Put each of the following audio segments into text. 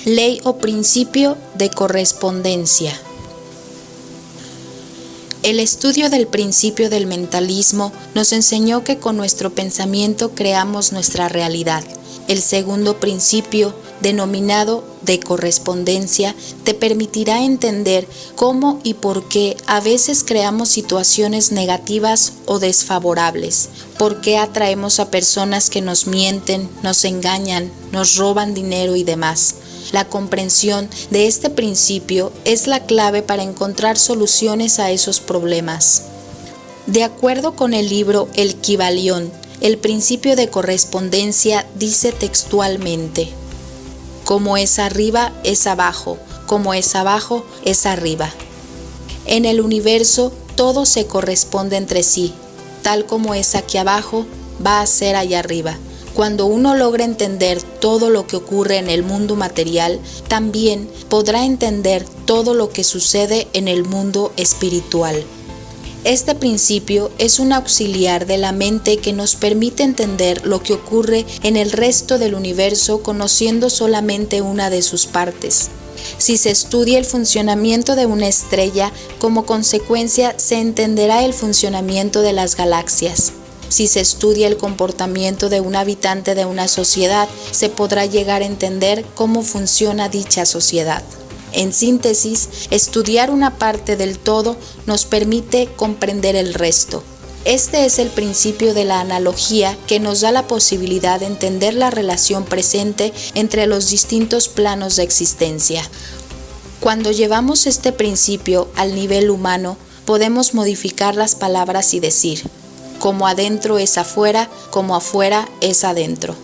Ley o principio de correspondencia. El estudio del principio del mentalismo nos enseñó que con nuestro pensamiento creamos nuestra realidad. El segundo principio, denominado de correspondencia, te permitirá entender cómo y por qué a veces creamos situaciones negativas o desfavorables, por qué atraemos a personas que nos mienten, nos engañan, nos roban dinero y demás. La comprensión de este principio es la clave para encontrar soluciones a esos problemas. De acuerdo con el libro El Kybalión, el principio de correspondencia dice textualmente: como es arriba, es abajo, como es abajo, es arriba. En el universo todo se corresponde entre sí, tal como es aquí abajo, va a ser allá arriba. Cuando uno logra entender todo lo que ocurre en el mundo material, también podrá entender todo lo que sucede en el mundo espiritual. Este principio es un auxiliar de la mente que nos permite entender lo que ocurre en el resto del universo conociendo solamente una de sus partes. Si se estudia el funcionamiento de una estrella, como consecuencia se entenderá el funcionamiento de las galaxias. Si se estudia el comportamiento de un habitante de una sociedad, se podrá llegar a entender cómo funciona dicha sociedad. En síntesis, estudiar una parte del todo nos permite comprender el resto. Este es el principio de la analogía que nos da la posibilidad de entender la relación presente entre los distintos planos de existencia. Cuando llevamos este principio al nivel humano, podemos modificar las palabras y decir: como adentro es afuera, como afuera es adentro.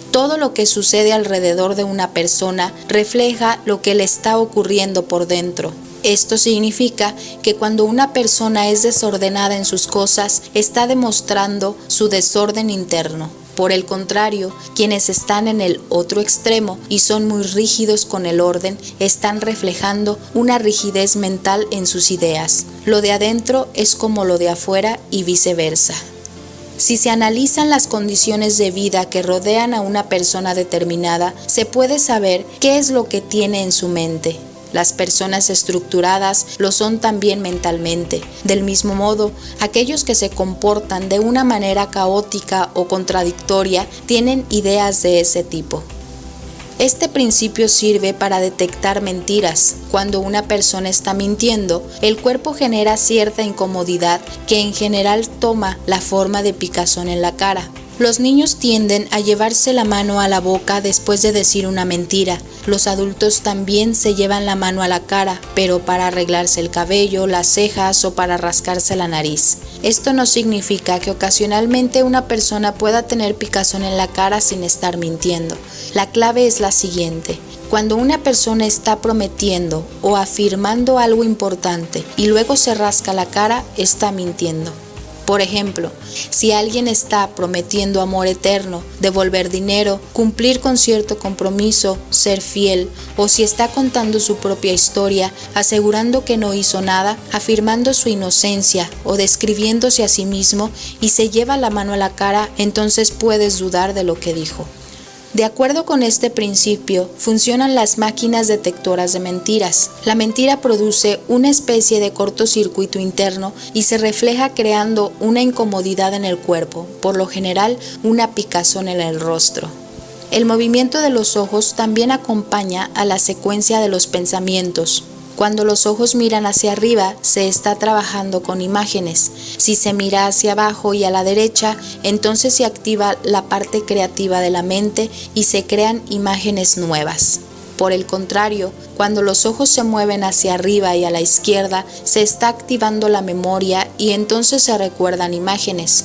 Todo lo que sucede alrededor de una persona refleja lo que le está ocurriendo por dentro. Esto significa que cuando una persona es desordenada en sus cosas, está demostrando su desorden interno. Por el contrario, quienes están en el otro extremo y son muy rígidos con el orden, están reflejando una rigidez mental en sus ideas. Lo de adentro es como lo de afuera y viceversa. Si se analizan las condiciones de vida que rodean a una persona determinada, se puede saber qué es lo que tiene en su mente. Las personas estructuradas lo son también mentalmente. Del mismo modo, aquellos que se comportan de una manera caótica o contradictoria tienen ideas de ese tipo. Este principio sirve para detectar mentiras. Cuando una persona está mintiendo, el cuerpo genera cierta incomodidad que en general toma la forma de picazón en la cara. Los niños tienden a llevarse la mano a la boca después de decir una mentira. Los adultos también se llevan la mano a la cara, pero para arreglarse el cabello, las cejas o para rascarse la nariz. Esto no significa que ocasionalmente una persona pueda tener picazón en la cara sin estar mintiendo. La clave es la siguiente: cuando una persona está prometiendo o afirmando algo importante y luego se rasca la cara, está mintiendo. Por ejemplo, si alguien está prometiendo amor eterno, devolver dinero, cumplir con cierto compromiso, ser fiel, o si está contando su propia historia, asegurando que no hizo nada, afirmando su inocencia o describiéndose a sí mismo y se lleva la mano a la cara, entonces puedes dudar de lo que dijo. De acuerdo con este principio, funcionan las máquinas detectoras de mentiras. La mentira produce una especie de cortocircuito interno y se refleja creando una incomodidad en el cuerpo, por lo general una picazón en el rostro. El movimiento de los ojos también acompaña a la secuencia de los pensamientos. Cuando los ojos miran hacia arriba, se está trabajando con imágenes. Si se mira hacia abajo y a la derecha, entonces se activa la parte creativa de la mente y se crean imágenes nuevas. Por el contrario, cuando los ojos se mueven hacia arriba y a la izquierda, se está activando la memoria y entonces se recuerdan imágenes.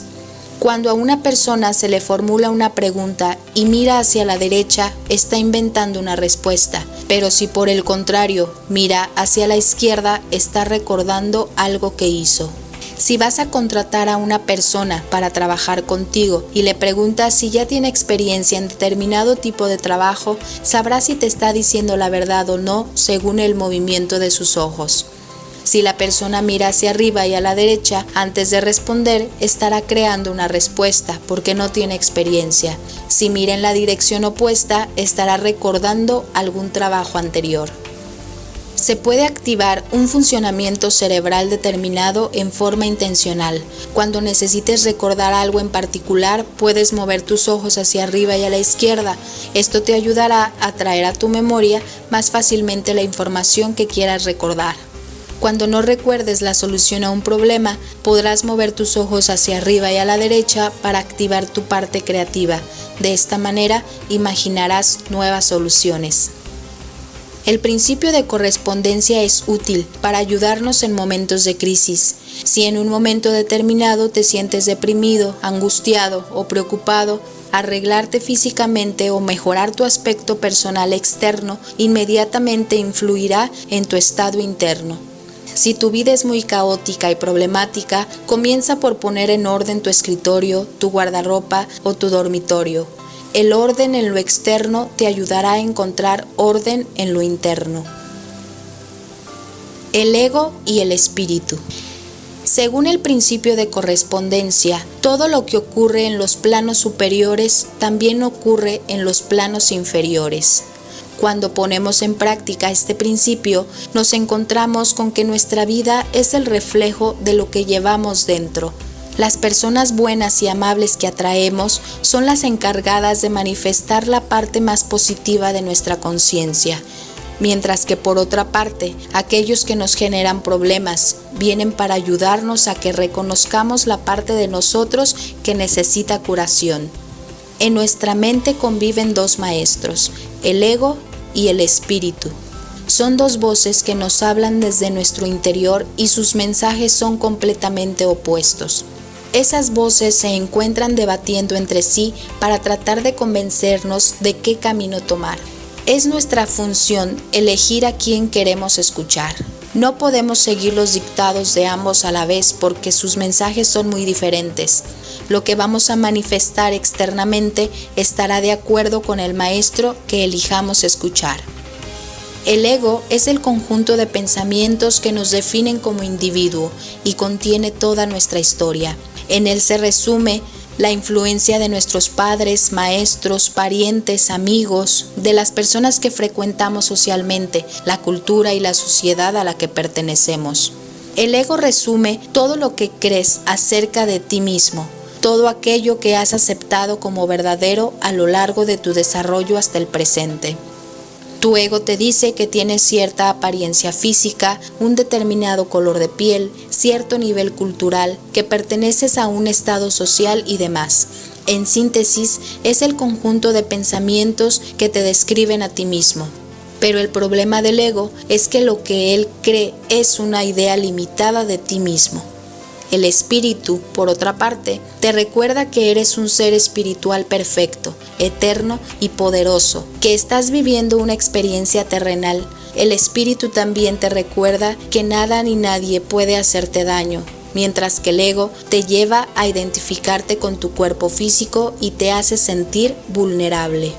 Cuando a una persona se le formula una pregunta y mira hacia la derecha, está inventando una respuesta, pero si por el contrario mira hacia la izquierda, está recordando algo que hizo. Si vas a contratar a una persona para trabajar contigo y le preguntas si ya tiene experiencia en determinado tipo de trabajo, sabrás si te está diciendo la verdad o no según el movimiento de sus ojos. Si la persona mira hacia arriba y a la derecha antes de responder, estará creando una respuesta porque no tiene experiencia. Si mira en la dirección opuesta, estará recordando algún trabajo anterior. Se puede activar un funcionamiento cerebral determinado en forma intencional. Cuando necesites recordar algo en particular, puedes mover tus ojos hacia arriba y a la izquierda. Esto te ayudará a traer a tu memoria más fácilmente la información que quieras recordar. Cuando no recuerdes la solución a un problema, podrás mover tus ojos hacia arriba y a la derecha para activar tu parte creativa. De esta manera, imaginarás nuevas soluciones. El principio de correspondencia es útil para ayudarnos en momentos de crisis. Si en un momento determinado te sientes deprimido, angustiado o preocupado, arreglarte físicamente o mejorar tu aspecto personal externo inmediatamente influirá en tu estado interno. Si tu vida es muy caótica y problemática, comienza por poner en orden tu escritorio, tu guardarropa o tu dormitorio. El orden en lo externo te ayudará a encontrar orden en lo interno. El ego y el espíritu. Según el principio de correspondencia, todo lo que ocurre en los planos superiores también ocurre en los planos inferiores. Cuando ponemos en práctica este principio, nos encontramos con que nuestra vida es el reflejo de lo que llevamos dentro. Las personas buenas y amables que atraemos son las encargadas de manifestar la parte más positiva de nuestra conciencia, mientras que por otra parte, aquellos que nos generan problemas vienen para ayudarnos a que reconozcamos la parte de nosotros que necesita curación. En nuestra mente conviven dos maestros, el ego y el espíritu. Son dos voces que nos hablan desde nuestro interior y sus mensajes son completamente opuestos. Esas voces se encuentran debatiendo entre sí para tratar de convencernos de qué camino tomar. Es nuestra función elegir a quién queremos escuchar. No podemos seguir los dictados de ambos a la vez porque sus mensajes son muy diferentes. Lo que vamos a manifestar externamente estará de acuerdo con el maestro que elijamos escuchar. El ego es el conjunto de pensamientos que nos definen como individuo y contiene toda nuestra historia. En él se resume la influencia de nuestros padres, maestros, parientes, amigos, de las personas que frecuentamos socialmente, la cultura y la sociedad a la que pertenecemos. El ego resume todo lo que crees acerca de ti mismo, todo aquello que has aceptado como verdadero a lo largo de tu desarrollo hasta el presente. Tu ego te dice que tienes cierta apariencia física, un determinado color de piel, cierto nivel cultural, que perteneces a un estado social y demás. En síntesis, es el conjunto de pensamientos que te describen a ti mismo. Pero el problema del ego es que lo que él cree es una idea limitada de ti mismo. El espíritu, por otra parte, te recuerda que eres un ser espiritual perfecto, eterno y poderoso, que estás viviendo una experiencia terrenal. El espíritu también te recuerda que nada ni nadie puede hacerte daño, mientras que el ego te lleva a identificarte con tu cuerpo físico y te hace sentir vulnerable.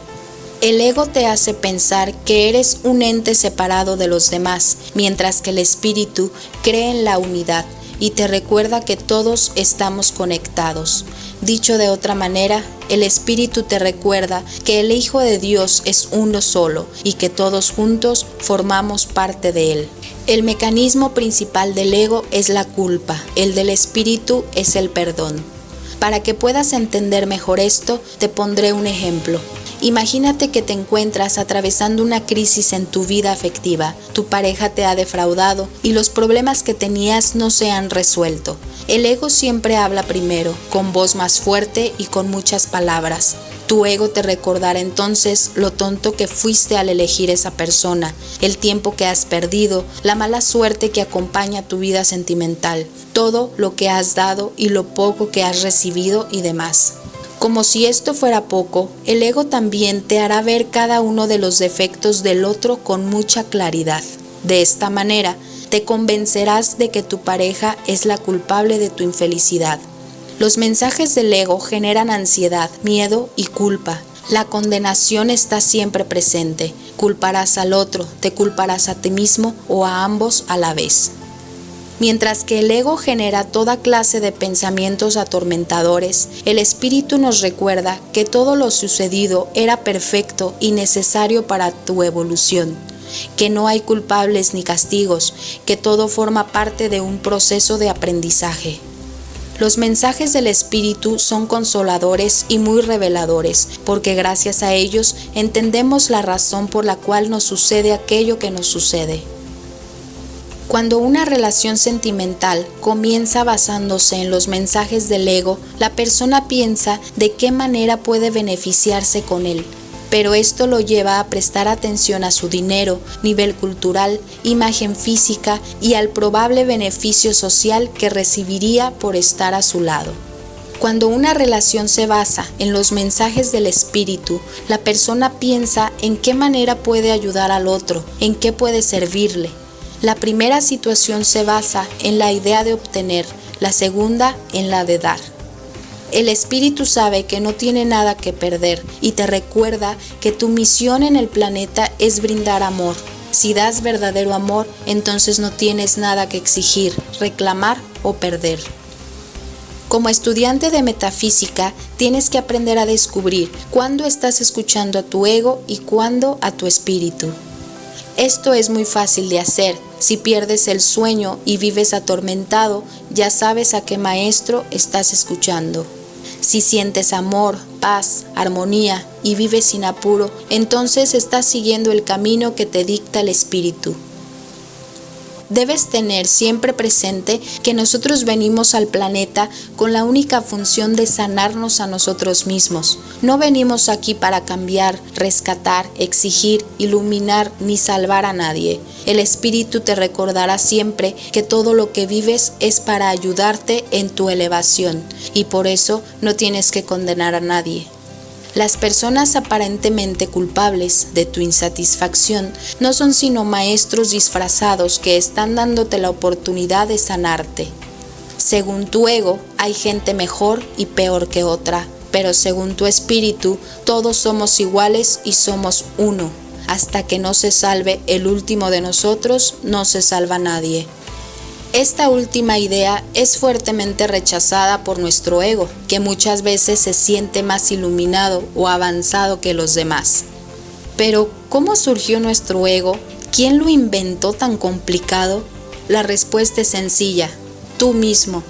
El ego te hace pensar que eres un ente separado de los demás, mientras que el espíritu cree en la unidad y te recuerda que todos estamos conectados. Dicho de otra manera, el espíritu te recuerda que el Hijo de Dios es uno solo y que todos juntos formamos parte de él. El mecanismo principal del ego es la culpa, el del espíritu es el perdón. Para que puedas entender mejor esto, te pondré un ejemplo. Imagínate que te encuentras atravesando una crisis en tu vida afectiva, tu pareja te ha defraudado y los problemas que tenías no se han resuelto. El ego siempre habla primero, con voz más fuerte y con muchas palabras. Tu ego te recordará entonces lo tonto que fuiste al elegir esa persona, el tiempo que has perdido, la mala suerte que acompaña tu vida sentimental, todo lo que has dado y lo poco que has recibido y demás. Como si esto fuera poco, el ego también te hará ver cada uno de los defectos del otro con mucha claridad. De esta manera, te convencerás de que tu pareja es la culpable de tu infelicidad. Los mensajes del ego generan ansiedad, miedo y culpa. La condenación está siempre presente. Culparás al otro, te culparás a ti mismo o a ambos a la vez. Mientras que el ego genera toda clase de pensamientos atormentadores, el espíritu nos recuerda que todo lo sucedido era perfecto y necesario para tu evolución, que no hay culpables ni castigos, que todo forma parte de un proceso de aprendizaje. Los mensajes del espíritu son consoladores y muy reveladores, porque gracias a ellos entendemos la razón por la cual nos sucede aquello que nos sucede. Cuando una relación sentimental comienza basándose en los mensajes del ego, la persona piensa de qué manera puede beneficiarse con él, pero esto lo lleva a prestar atención a su dinero, nivel cultural, imagen física y al probable beneficio social que recibiría por estar a su lado. Cuando una relación se basa en los mensajes del espíritu, la persona piensa en qué manera puede ayudar al otro, en qué puede servirle. La primera situación se basa en la idea de obtener, la segunda en la de dar. El espíritu sabe que no tiene nada que perder y te recuerda que tu misión en el planeta es brindar amor. Si das verdadero amor, entonces no tienes nada que exigir, reclamar o perder. Como estudiante de metafísica, tienes que aprender a descubrir cuándo estás escuchando a tu ego y cuándo a tu espíritu. Esto es muy fácil de hacer. Si pierdes el sueño y vives atormentado, ya sabes a qué maestro estás escuchando. Si sientes amor, paz, armonía y vives sin apuro, entonces estás siguiendo el camino que te dicta el espíritu. Debes tener siempre presente que nosotros venimos al planeta con la única función de sanarnos a nosotros mismos. No venimos aquí para cambiar, rescatar, exigir, iluminar ni salvar a nadie. El espíritu te recordará siempre que todo lo que vives es para ayudarte en tu elevación y por eso no tienes que condenar a nadie. Las personas aparentemente culpables de tu insatisfacción no son sino maestros disfrazados que están dándote la oportunidad de sanarte. Según tu ego, hay gente mejor y peor que otra, pero según tu espíritu, todos somos iguales y somos uno. Hasta que no se salve el último de nosotros, no se salva nadie. Esta última idea es fuertemente rechazada por nuestro ego, que muchas veces se siente más iluminado o avanzado que los demás. Pero, ¿cómo surgió nuestro ego? ¿Quién lo inventó tan complicado? La respuesta es sencilla: tú mismo.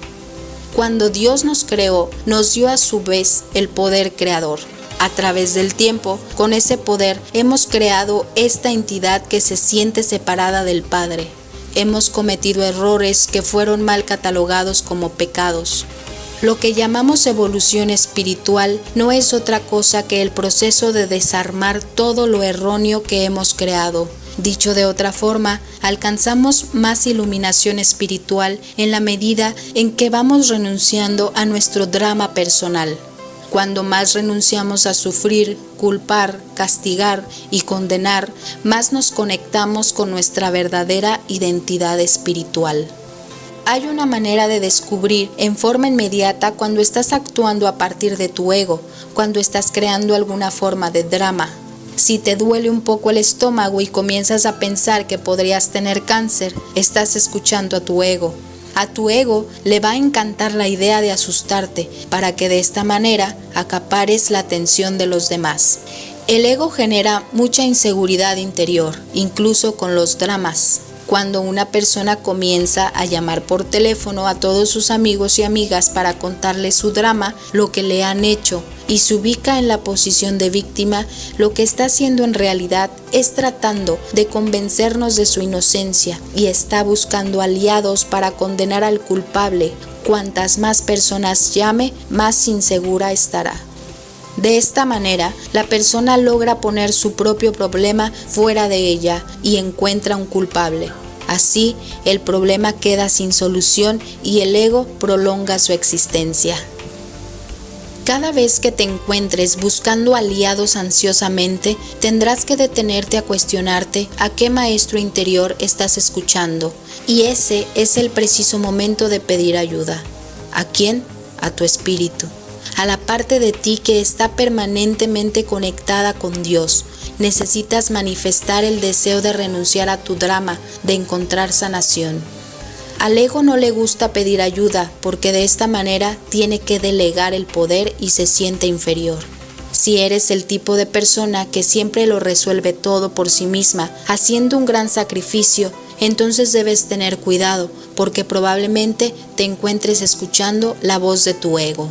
Cuando Dios nos creó, nos dio a su vez el poder creador. A través del tiempo, con ese poder, hemos creado esta entidad que se siente separada del Padre. Hemos cometido errores que fueron mal catalogados como pecados. Lo que llamamos evolución espiritual no es otra cosa que el proceso de desarmar todo lo erróneo que hemos creado. Dicho de otra forma, alcanzamos más iluminación espiritual en la medida en que vamos renunciando a nuestro drama personal. Cuando más renunciamos a sufrir, culpar, castigar y condenar, más nos conectamos con nuestra verdadera identidad espiritual. Hay una manera de descubrir en forma inmediata cuando estás actuando a partir de tu ego, cuando estás creando alguna forma de drama. Si te duele un poco el estómago y comienzas a pensar que podrías tener cáncer, estás escuchando a tu ego. A tu ego le va a encantar la idea de asustarte para que de esta manera acapares la atención de los demás. El ego genera mucha inseguridad interior, incluso con los dramas. Cuando una persona comienza a llamar por teléfono a todos sus amigos y amigas para contarles su drama, lo que le han hecho, y se ubica en la posición de víctima, lo que está haciendo en realidad es tratando de convencernos de su inocencia y está buscando aliados para condenar al culpable. Cuantas más personas llame, más insegura estará. De esta manera, la persona logra poner su propio problema fuera de ella y encuentra un culpable. Así, el problema queda sin solución y el ego prolonga su existencia. Cada vez que te encuentres buscando aliados ansiosamente, tendrás que detenerte a cuestionarte a qué maestro interior estás escuchando, y ese es el preciso momento de pedir ayuda. ¿A quién? A tu espíritu, a la parte de ti que está permanentemente conectada con Dios. Necesitas manifestar el deseo de renunciar a tu drama, de encontrar sanación. Al ego no le gusta pedir ayuda porque de esta manera tiene que delegar el poder y se siente inferior. Si eres el tipo de persona que siempre lo resuelve todo por sí misma, haciendo un gran sacrificio, entonces debes tener cuidado porque probablemente te encuentres escuchando la voz de tu ego.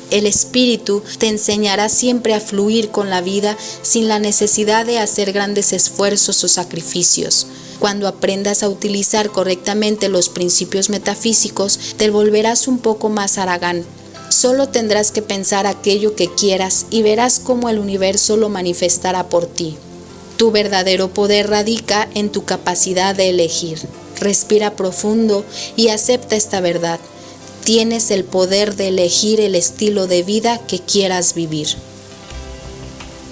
El espíritu te enseñará siempre a fluir con la vida sin la necesidad de hacer grandes esfuerzos o sacrificios. Cuando aprendas a utilizar correctamente los principios metafísicos, te volverás un poco más haragán. Solo tendrás que pensar aquello que quieras y verás cómo el universo lo manifestará por ti. Tu verdadero poder radica en tu capacidad de elegir. Respira profundo y acepta esta verdad. Tienes el poder de elegir el estilo de vida que quieras vivir.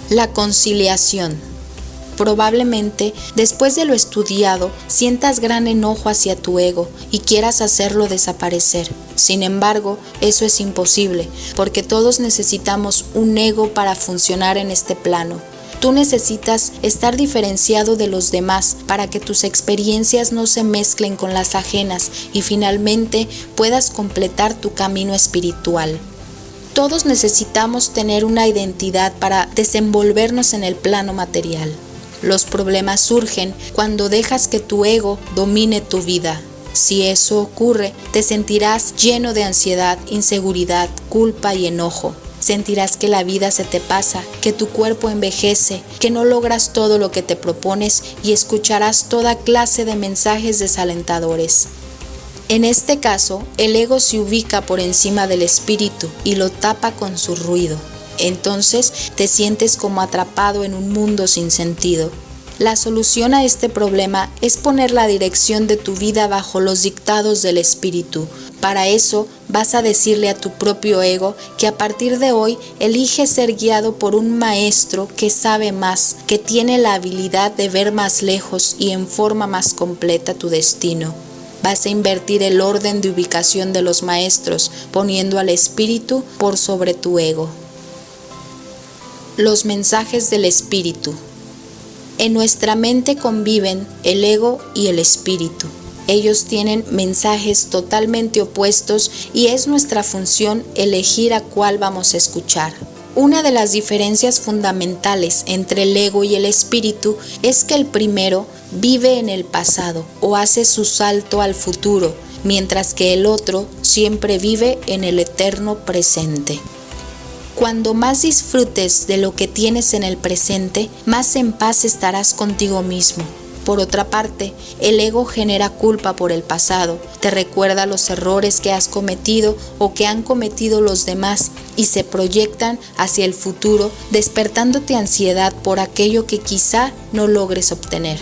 La conciliación. Probablemente, después de lo estudiado, sientas gran enojo hacia tu ego y quieras hacerlo desaparecer. Sin embargo, eso es imposible, porque todos necesitamos un ego para funcionar en este plano. Tú necesitas estar diferenciado de los demás para que tus experiencias no se mezclen con las ajenas y finalmente puedas completar tu camino espiritual. Todos necesitamos tener una identidad para desenvolvernos en el plano material. Los problemas surgen cuando dejas que tu ego domine tu vida. Si eso ocurre, te sentirás lleno de ansiedad, inseguridad, culpa y enojo. Sentirás que la vida se te pasa, que tu cuerpo envejece, que no logras todo lo que te propones y escucharás toda clase de mensajes desalentadores. En este caso, el ego se ubica por encima del espíritu y lo tapa con su ruido. Entonces te sientes como atrapado en un mundo sin sentido. La solución a este problema es poner la dirección de tu vida bajo los dictados del espíritu. Para eso vas a decirle a tu propio ego que a partir de hoy elige ser guiado por un maestro que sabe más, que tiene la habilidad de ver más lejos y en forma más completa tu destino. Vas a invertir el orden de ubicación de los maestros, poniendo al espíritu por sobre tu ego. Los mensajes del espíritu. En nuestra mente conviven el ego y el espíritu. Ellos tienen mensajes totalmente opuestos y es nuestra función elegir a cuál vamos a escuchar. Una de las diferencias fundamentales entre el ego y el espíritu es que el primero vive en el pasado o hace su salto al futuro, mientras que el otro siempre vive en el eterno presente. Cuando más disfrutes de lo que tienes en el presente, más en paz estarás contigo mismo. Por otra parte, el ego genera culpa por el pasado, te recuerda los errores que has cometido o que han cometido los demás y se proyectan hacia el futuro, despertándote ansiedad por aquello que quizá no logres obtener.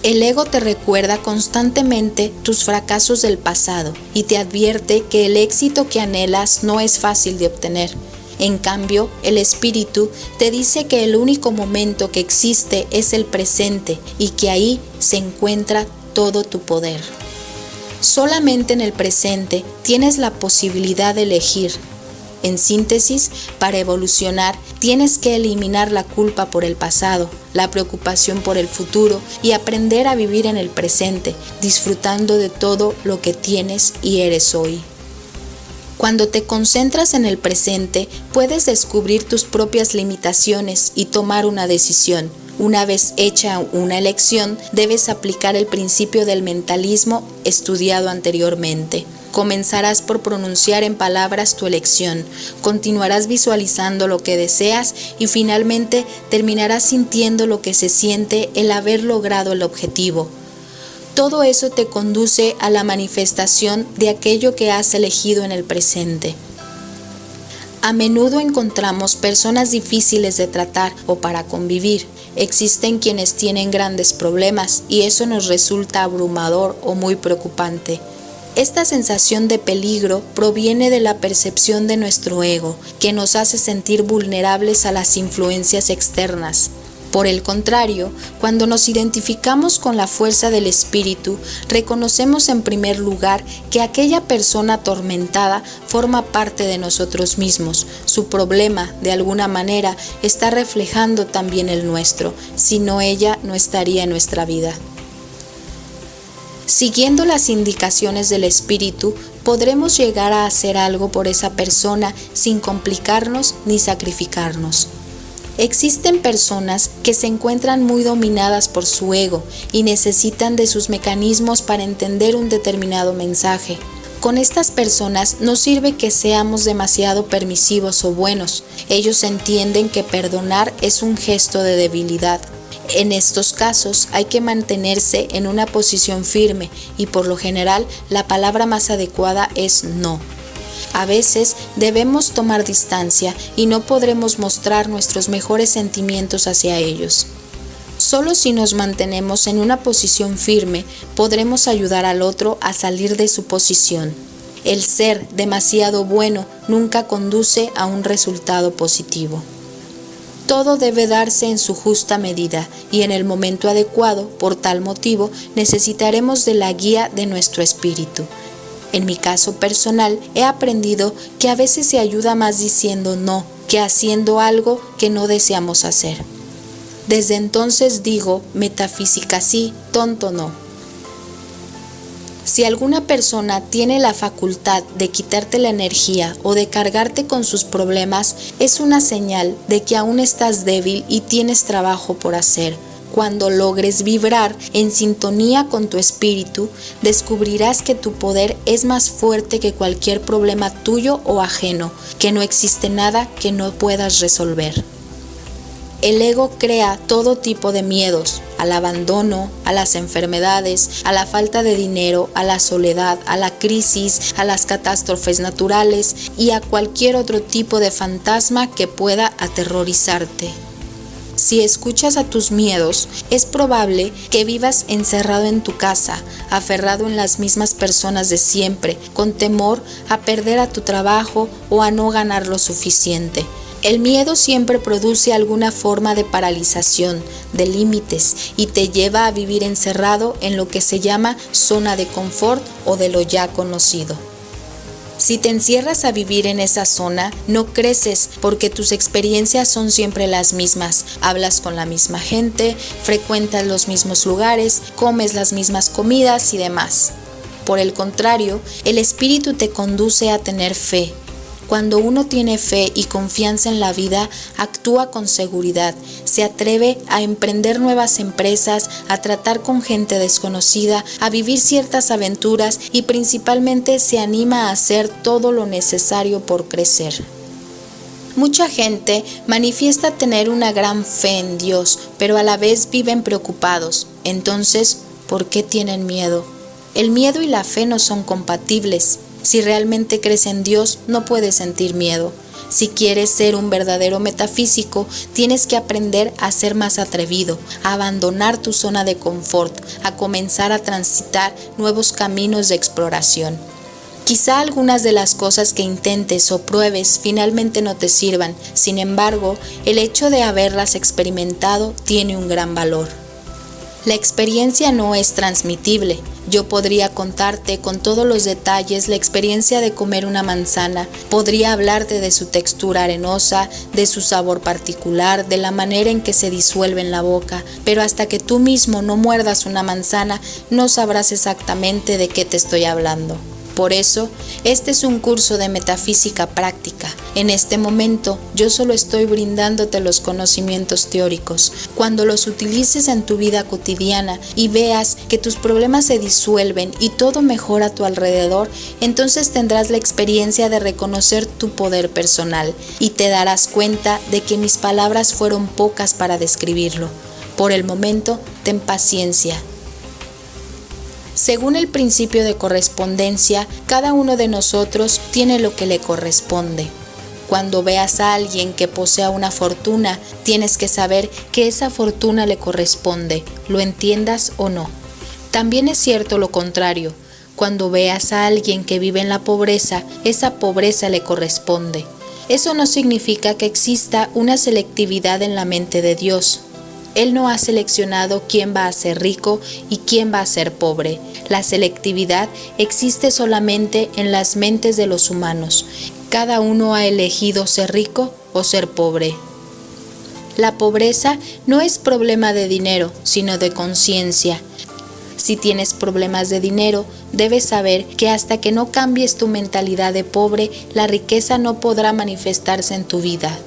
El ego te recuerda constantemente tus fracasos del pasado y te advierte que el éxito que anhelas no es fácil de obtener. En cambio, el espíritu te dice que el único momento que existe es el presente y que ahí se encuentra todo tu poder. Solamente en el presente tienes la posibilidad de elegir. En síntesis, para evolucionar tienes que eliminar la culpa por el pasado, la preocupación por el futuro y aprender a vivir en el presente, disfrutando de todo lo que tienes y eres hoy. Cuando te concentras en el presente, puedes descubrir tus propias limitaciones y tomar una decisión. Una vez hecha una elección, debes aplicar el principio del mentalismo estudiado anteriormente. Comenzarás por pronunciar en palabras tu elección, continuarás visualizando lo que deseas y finalmente terminarás sintiendo lo que se siente el haber logrado el objetivo. Todo eso te conduce a la manifestación de aquello que has elegido en el presente. A menudo encontramos personas difíciles de tratar o para convivir. Existen quienes tienen grandes problemas y eso nos resulta abrumador o muy preocupante. Esta sensación de peligro proviene de la percepción de nuestro ego, que nos hace sentir vulnerables a las influencias externas. Por el contrario, cuando nos identificamos con la fuerza del espíritu, reconocemos en primer lugar que aquella persona atormentada forma parte de nosotros mismos. Su problema, de alguna manera, está reflejando también el nuestro, si no ella no estaría en nuestra vida. Siguiendo las indicaciones del Espíritu, podremos llegar a hacer algo por esa persona sin complicarnos ni sacrificarnos. Existen personas que se encuentran muy dominadas por su ego y necesitan de sus mecanismos para entender un determinado mensaje. Con estas personas no sirve que seamos demasiado permisivos o buenos. Ellos entienden que perdonar es un gesto de debilidad. En estos casos hay que mantenerse en una posición firme y por lo general la palabra más adecuada es no. A veces debemos tomar distancia y no podremos mostrar nuestros mejores sentimientos hacia ellos. Solo si nos mantenemos en una posición firme podremos ayudar al otro a salir de su posición. El ser demasiado bueno nunca conduce a un resultado positivo. Todo debe darse en su justa medida y en el momento adecuado. Por tal motivo, necesitaremos de la guía de nuestro espíritu. En mi caso personal, he aprendido que a veces se ayuda más diciendo no que haciendo algo que no deseamos hacer. Desde entonces digo, metafísica sí, tonto no. Si alguna persona tiene la facultad de quitarte la energía o de cargarte con sus problemas, es una señal de que aún estás débil y tienes trabajo por hacer. Cuando logres vibrar en sintonía con tu espíritu, descubrirás que tu poder es más fuerte que cualquier problema tuyo o ajeno, que no existe nada que no puedas resolver. El ego crea todo tipo de miedos, al abandono, a las enfermedades, a la falta de dinero, a la soledad, a la crisis, a las catástrofes naturales y a cualquier otro tipo de fantasma que pueda aterrorizarte. Si escuchas a tus miedos, es probable que vivas encerrado en tu casa, aferrado en las mismas personas de siempre, con temor a perder a tu trabajo o a no ganar lo suficiente. El miedo siempre produce alguna forma de paralización, de límites, y te lleva a vivir encerrado en lo que se llama zona de confort o de lo ya conocido. Si te encierras a vivir en esa zona, no creces porque tus experiencias son siempre las mismas. Hablas con la misma gente, frecuentas los mismos lugares, comes las mismas comidas y demás. Por el contrario, el espíritu te conduce a tener fe. Cuando uno tiene fe y confianza en la vida, actúa con seguridad, se atreve a emprender nuevas empresas, a tratar con gente desconocida, a vivir ciertas aventuras y principalmente se anima a hacer todo lo necesario por crecer. Mucha gente manifiesta tener una gran fe en Dios, pero a la vez viven preocupados. Entonces, ¿por qué tienen miedo? El miedo y la fe no son compatibles. Si realmente crees en Dios, no puedes sentir miedo. Si quieres ser un verdadero metafísico, tienes que aprender a ser más atrevido, a abandonar tu zona de confort, a comenzar a transitar nuevos caminos de exploración. Quizá algunas de las cosas que intentes o pruebes finalmente no te sirvan, sin embargo, el hecho de haberlas experimentado tiene un gran valor. La experiencia no es transmitible. Yo podría contarte con todos los detalles la experiencia de comer una manzana, podría hablarte de su textura arenosa, de su sabor particular, de la manera en que se disuelve en la boca, pero hasta que tú mismo no muerdas una manzana, no sabrás exactamente de qué te estoy hablando. Por eso, este es un curso de metafísica práctica. En este momento, yo solo estoy brindándote los conocimientos teóricos. Cuando los utilices en tu vida cotidiana y veas que tus problemas se disuelven y todo mejora a tu alrededor, entonces tendrás la experiencia de reconocer tu poder personal y te darás cuenta de que mis palabras fueron pocas para describirlo. Por el momento, ten paciencia. Según el principio de correspondencia, cada uno de nosotros tiene lo que le corresponde. Cuando veas a alguien que posea una fortuna, tienes que saber que esa fortuna le corresponde, lo entiendas o no. También es cierto lo contrario. Cuando veas a alguien que vive en la pobreza, esa pobreza le corresponde. Eso no significa que exista una selectividad en la mente de Dios. Él no ha seleccionado quién va a ser rico y quién va a ser pobre. La selectividad existe solamente en las mentes de los humanos. Cada uno ha elegido ser rico o ser pobre. La pobreza no es problema de dinero, sino de conciencia. Si tienes problemas de dinero, debes saber que hasta que no cambies tu mentalidad de pobre, la riqueza no podrá manifestarse en tu vida.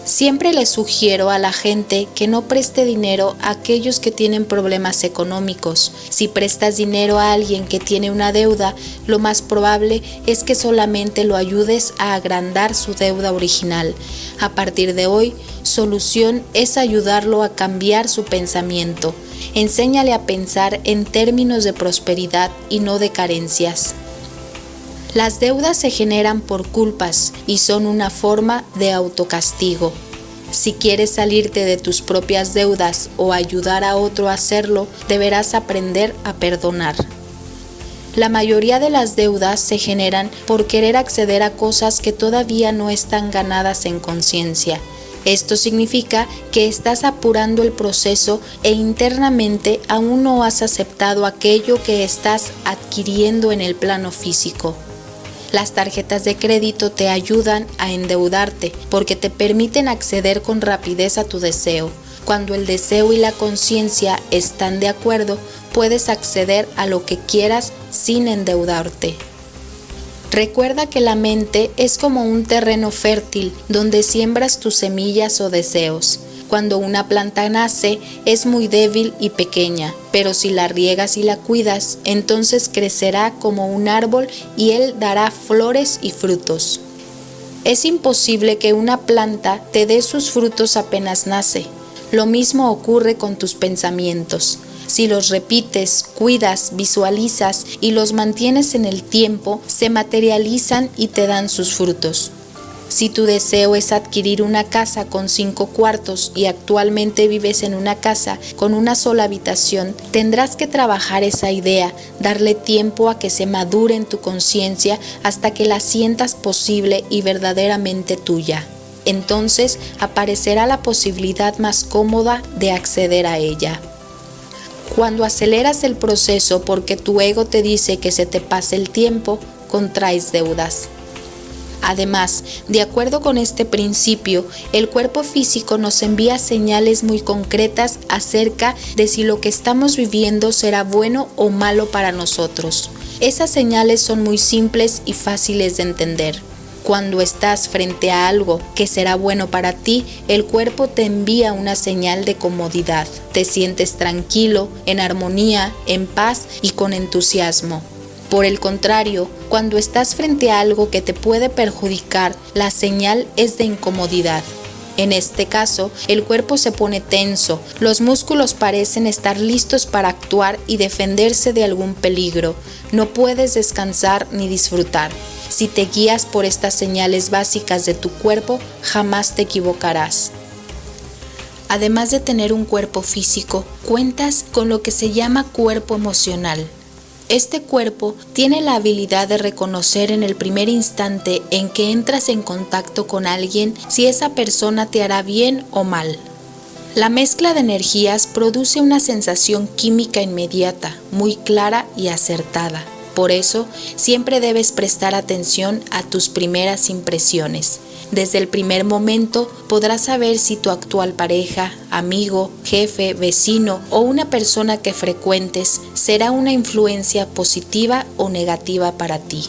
Siempre le sugiero a la gente que no preste dinero a aquellos que tienen problemas económicos. Si prestas dinero a alguien que tiene una deuda, lo más probable es que solamente lo ayudes a agrandar su deuda original. A partir de hoy, solución es ayudarlo a cambiar su pensamiento. Enséñale a pensar en términos de prosperidad y no de carencias. Las deudas se generan por culpas y son una forma de autocastigo. Si quieres salirte de tus propias deudas o ayudar a otro a hacerlo, deberás aprender a perdonar. La mayoría de las deudas se generan por querer acceder a cosas que todavía no están ganadas en conciencia. Esto significa que estás apurando el proceso e internamente aún no has aceptado aquello que estás adquiriendo en el plano físico. Las tarjetas de crédito te ayudan a endeudarte porque te permiten acceder con rapidez a tu deseo. Cuando el deseo y la conciencia están de acuerdo, puedes acceder a lo que quieras sin endeudarte. Recuerda que la mente es como un terreno fértil donde siembras tus semillas o deseos. Cuando una planta nace, es muy débil y pequeña, pero si la riegas y la cuidas, entonces crecerá como un árbol y él dará flores y frutos. Es imposible que una planta te dé sus frutos apenas nace. Lo mismo ocurre con tus pensamientos. Si los repites, cuidas, visualizas y los mantienes en el tiempo, se materializan y te dan sus frutos. Si tu deseo es adquirir una casa con 5 cuartos y actualmente vives en una casa con una sola habitación, tendrás que trabajar esa idea, darle tiempo a que se madure en tu conciencia hasta que la sientas posible y verdaderamente tuya. Entonces aparecerá la posibilidad más cómoda de acceder a ella. Cuando aceleras el proceso porque tu ego te dice que se te pase el tiempo, contraes deudas. Además, de acuerdo con este principio, el cuerpo físico nos envía señales muy concretas acerca de si lo que estamos viviendo será bueno o malo para nosotros. Esas señales son muy simples y fáciles de entender. Cuando estás frente a algo que será bueno para ti, el cuerpo te envía una señal de comodidad. Te sientes tranquilo, en armonía, en paz y con entusiasmo. Por el contrario, cuando estás frente a algo que te puede perjudicar, la señal es de incomodidad. En este caso, el cuerpo se pone tenso, los músculos parecen estar listos para actuar y defenderse de algún peligro. No puedes descansar ni disfrutar. Si te guías por estas señales básicas de tu cuerpo, jamás te equivocarás. Además de tener un cuerpo físico, cuentas con lo que se llama cuerpo emocional. Este cuerpo tiene la habilidad de reconocer en el primer instante en que entras en contacto con alguien si esa persona te hará bien o mal. La mezcla de energías produce una sensación química inmediata, muy clara y acertada. Por eso, siempre debes prestar atención a tus primeras impresiones. Desde el primer momento podrás saber si tu actual pareja, amigo, jefe, vecino o una persona que frecuentes será una influencia positiva o negativa para ti.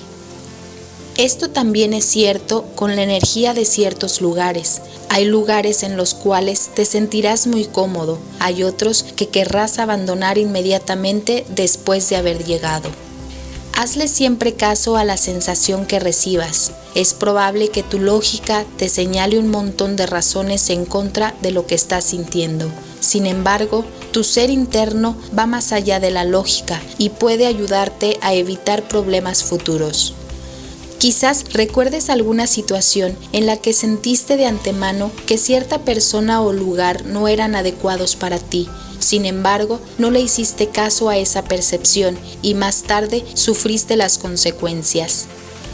Esto también es cierto con la energía de ciertos lugares. Hay lugares en los cuales te sentirás muy cómodo, hay otros que querrás abandonar inmediatamente después de haber llegado. Hazle siempre caso a la sensación que recibas. Es probable que tu lógica te señale un montón de razones en contra de lo que estás sintiendo. Sin embargo, tu ser interno va más allá de la lógica y puede ayudarte a evitar problemas futuros. Quizás recuerdes alguna situación en la que sentiste de antemano que cierta persona o lugar no eran adecuados para ti. Sin embargo, no le hiciste caso a esa percepción y más tarde sufriste las consecuencias.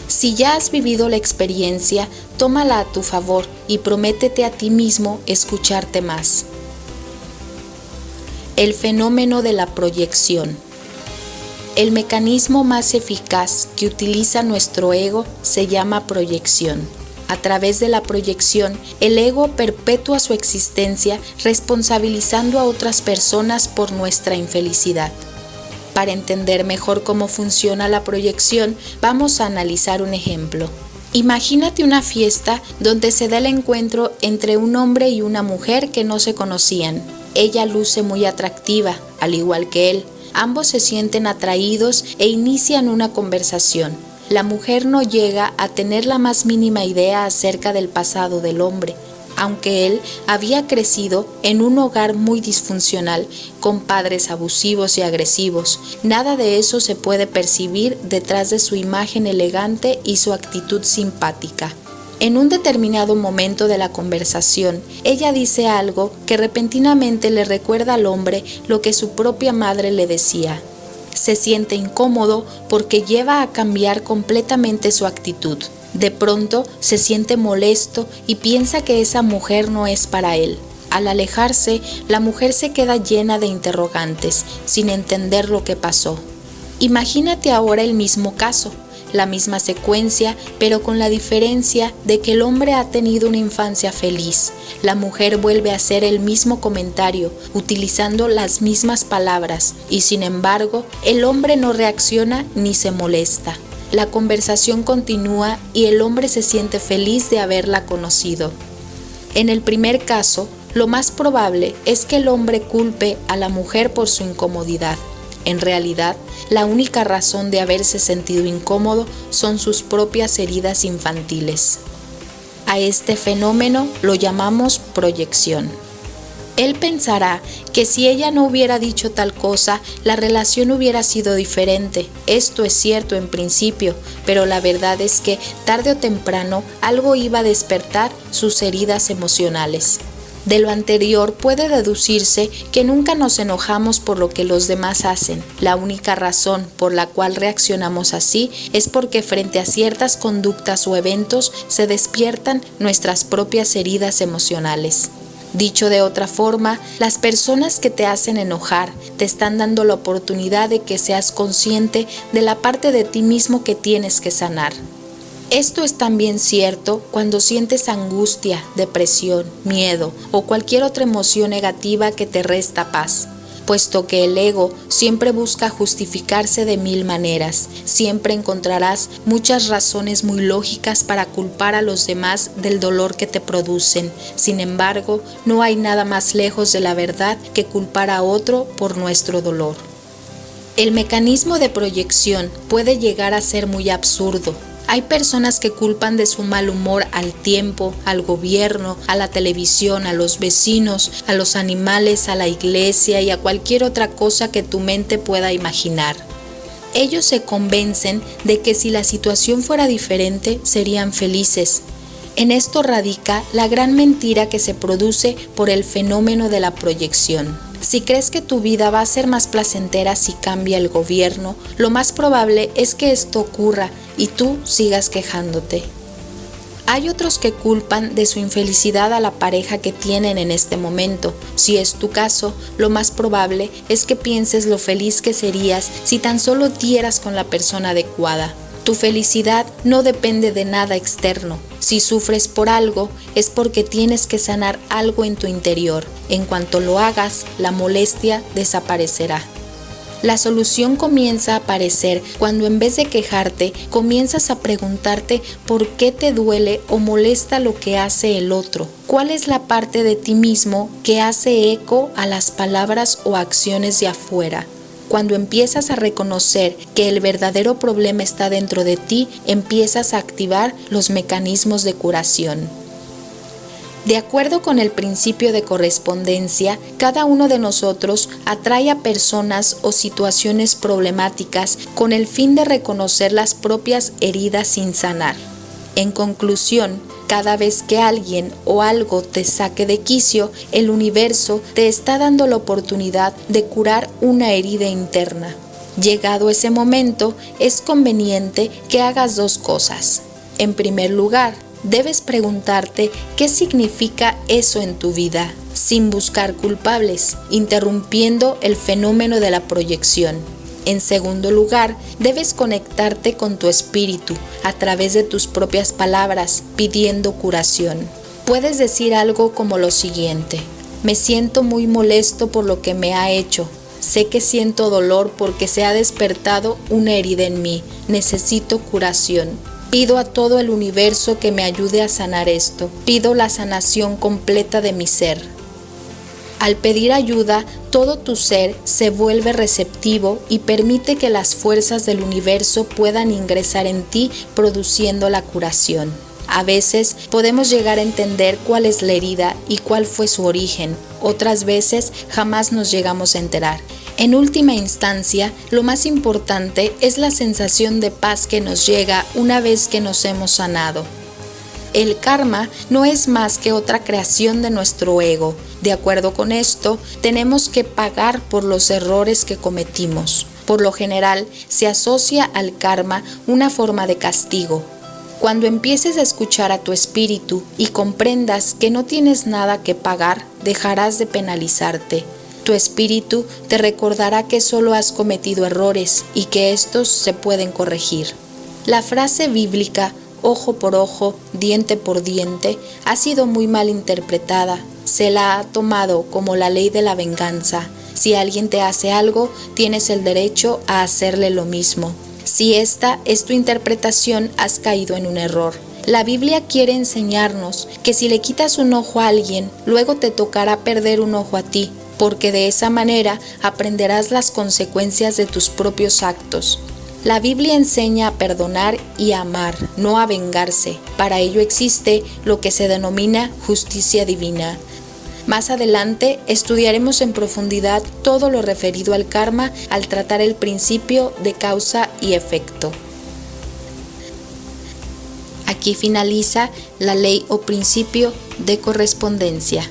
Si ya has vivido la experiencia, tómala a tu favor y prométete a ti mismo escucharte más. El fenómeno de la proyección. El mecanismo más eficaz que utiliza nuestro ego se llama proyección. A través de la proyección, el ego perpetúa su existencia responsabilizando a otras personas por nuestra infelicidad. Para entender mejor cómo funciona la proyección, vamos a analizar un ejemplo. Imagínate una fiesta donde se da el encuentro entre un hombre y una mujer que no se conocían. Ella luce muy atractiva, al igual que él. Ambos se sienten atraídos e inician una conversación. La mujer no llega a tener la más mínima idea acerca del pasado del hombre, aunque él había crecido en un hogar muy disfuncional, con padres abusivos y agresivos. Nada de eso se puede percibir detrás de su imagen elegante y su actitud simpática. En un determinado momento de la conversación, ella dice algo que repentinamente le recuerda al hombre lo que su propia madre le decía. Se siente incómodo porque lleva a cambiar completamente su actitud. De pronto se siente molesto y piensa que esa mujer no es para él. Al alejarse, la mujer se queda llena de interrogantes, sin entender lo que pasó. Imagínate ahora el mismo caso. La misma secuencia, pero con la diferencia de que el hombre ha tenido una infancia feliz. La mujer vuelve a hacer el mismo comentario, utilizando las mismas palabras, y sin embargo, el hombre no reacciona ni se molesta. La conversación continúa y el hombre se siente feliz de haberla conocido. En el primer caso, lo más probable es que el hombre culpe a la mujer por su incomodidad. En realidad, la única razón de haberse sentido incómodo son sus propias heridas infantiles. A este fenómeno lo llamamos proyección. Él pensará que si ella no hubiera dicho tal cosa, la relación hubiera sido diferente. Esto es cierto en principio, pero la verdad es que tarde o temprano algo iba a despertar sus heridas emocionales. De lo anterior puede deducirse que nunca nos enojamos por lo que los demás hacen. La única razón por la cual reaccionamos así es porque frente a ciertas conductas o eventos se despiertan nuestras propias heridas emocionales. Dicho de otra forma, las personas que te hacen enojar te están dando la oportunidad de que seas consciente de la parte de ti mismo que tienes que sanar. Esto es también cierto cuando sientes angustia, depresión, miedo o cualquier otra emoción negativa que te resta paz, puesto que el ego siempre busca justificarse de mil maneras. Siempre encontrarás muchas razones muy lógicas para culpar a los demás del dolor que te producen. Sin embargo, no hay nada más lejos de la verdad que culpar a otro por nuestro dolor. El mecanismo de proyección puede llegar a ser muy absurdo. Hay personas que culpan de su mal humor al tiempo, al gobierno, a la televisión, a los vecinos, a los animales, a la iglesia y a cualquier otra cosa que tu mente pueda imaginar. Ellos se convencen de que si la situación fuera diferente, serían felices. En esto radica la gran mentira que se produce por el fenómeno de la proyección. Si crees que tu vida va a ser más placentera si cambia el gobierno, lo más probable es que esto ocurra y tú sigas quejándote. Hay otros que culpan de su infelicidad a la pareja que tienen en este momento. Si es tu caso, lo más probable es que pienses lo feliz que serías si tan solo dieras con la persona adecuada. Tu felicidad no depende de nada externo. Si sufres por algo, es porque tienes que sanar algo en tu interior. En cuanto lo hagas, la molestia desaparecerá. La solución comienza a aparecer cuando en vez de quejarte, comienzas a preguntarte por qué te duele o molesta lo que hace el otro. ¿Cuál es la parte de ti mismo que hace eco a las palabras o acciones de afuera? Cuando empiezas a reconocer que el verdadero problema está dentro de ti, empiezas a activar los mecanismos de curación. De acuerdo con el principio de correspondencia, cada uno de nosotros atrae a personas o situaciones problemáticas con el fin de reconocer las propias heridas sin sanar. En conclusión, cada vez que alguien o algo te saque de quicio, el universo te está dando la oportunidad de curar una herida interna. Llegado ese momento, es conveniente que hagas dos cosas. En primer lugar, debes preguntarte qué significa eso en tu vida, sin buscar culpables, interrumpiendo el fenómeno de la proyección. En segundo lugar, debes conectarte con tu espíritu a través de tus propias palabras, pidiendo curación. Puedes decir algo como lo siguiente: me siento muy molesto por lo que me ha hecho. Sé que siento dolor porque se ha despertado una herida en mí. Necesito curación. Pido a todo el universo que me ayude a sanar esto. Pido la sanación completa de mi ser. Al pedir ayuda, todo tu ser se vuelve receptivo y permite que las fuerzas del universo puedan ingresar en ti, produciendo la curación. A veces podemos llegar a entender cuál es la herida y cuál fue su origen. Otras veces jamás nos llegamos a enterar. En última instancia, lo más importante es la sensación de paz que nos llega una vez que nos hemos sanado. El karma no es más que otra creación de nuestro ego. De acuerdo con esto, tenemos que pagar por los errores que cometimos. Por lo general, se asocia al karma una forma de castigo. Cuando empieces a escuchar a tu espíritu y comprendas que no tienes nada que pagar, dejarás de penalizarte. Tu espíritu te recordará que solo has cometido errores y que estos se pueden corregir. La frase bíblica, ojo por ojo, diente por diente, ha sido muy mal interpretada. Se la ha tomado como la ley de la venganza. Si alguien te hace algo, tienes el derecho a hacerle lo mismo. Si esta es tu interpretación, has caído en un error. La Biblia quiere enseñarnos que si le quitas un ojo a alguien, luego te tocará perder un ojo a ti, porque de esa manera aprenderás las consecuencias de tus propios actos. La Biblia enseña a perdonar y a amar, no a vengarse. Para ello existe lo que se denomina justicia divina. Más adelante estudiaremos en profundidad todo lo referido al karma al tratar el principio de causa y efecto. Aquí finaliza la ley o principio de correspondencia.